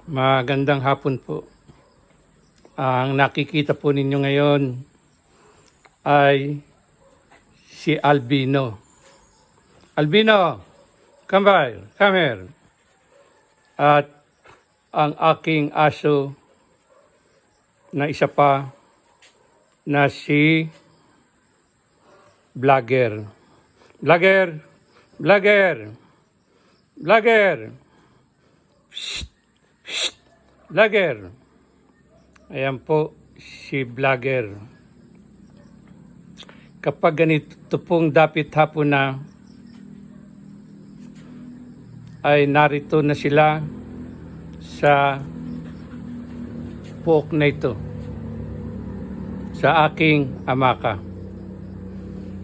Magandang hapon po. Ang nakikita po ninyo ngayon ay si Albino. Albino, come here. At ang aking aso na isa pa na si Vlogger. Vlogger. Ayan po si Vlogger. Kapag ganito pong dapit hapon na, ay narito na sila sa pook na ito, sa aking amaka.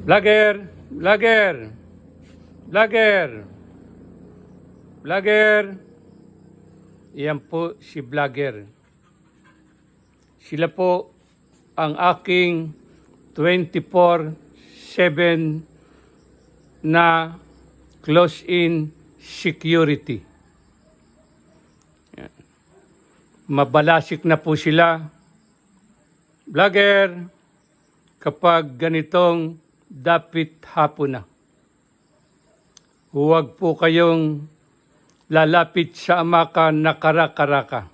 Vlogger. Iyan po si Vlogger. Sila po ang aking 24/7 na close-in security. Yan. Mabalasik na po sila, Vlogger, kapag ganitong dapit hapon na. Huwag po kayong lalapit sa amaka na karaka-raka.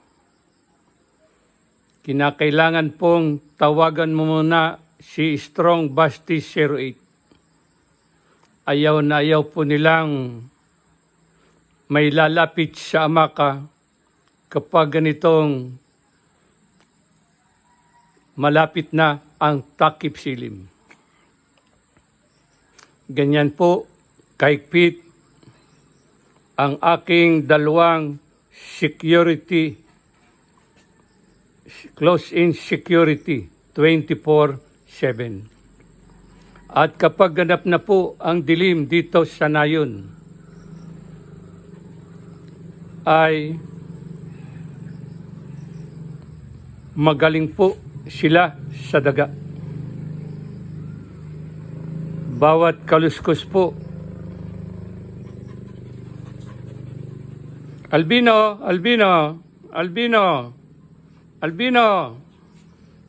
Kinakailangan pong tawagan mo muna si Strong Basti 08. Ayaw na ayaw po nilang may lalapit sa amaka kapag ganitong malapit na ang takip silim. Ganyan po kahigpit ang aking dalawang security, close-in security, 24/7. At kapag ganap na po ang dilim dito sa nayon, ay magaling po sila sa daga. Bawat kaluskos po, Albino,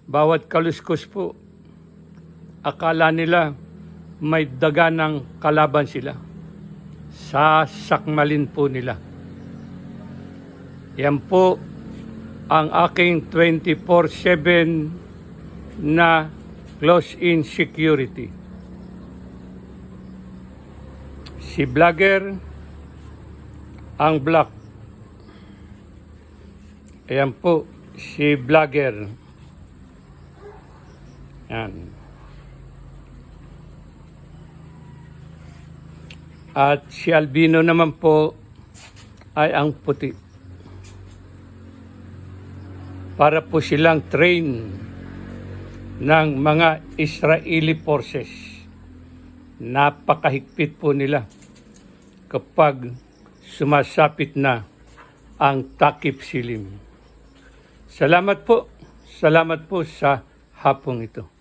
bawat kaluskos po, akala nila may daga ng kalaban sila. Sasakmalin po nila. Yan po ang aking 24/7 na close-in security. Si Vlogger, ang black. Ayan po, si Vlogger. Yan. At si Albino naman po ay ang puti. Para po silang train ng mga Israeli forces. Napakahigpit po nila kapag sumasapit na ang takip silim. Salamat po sa hapong ito.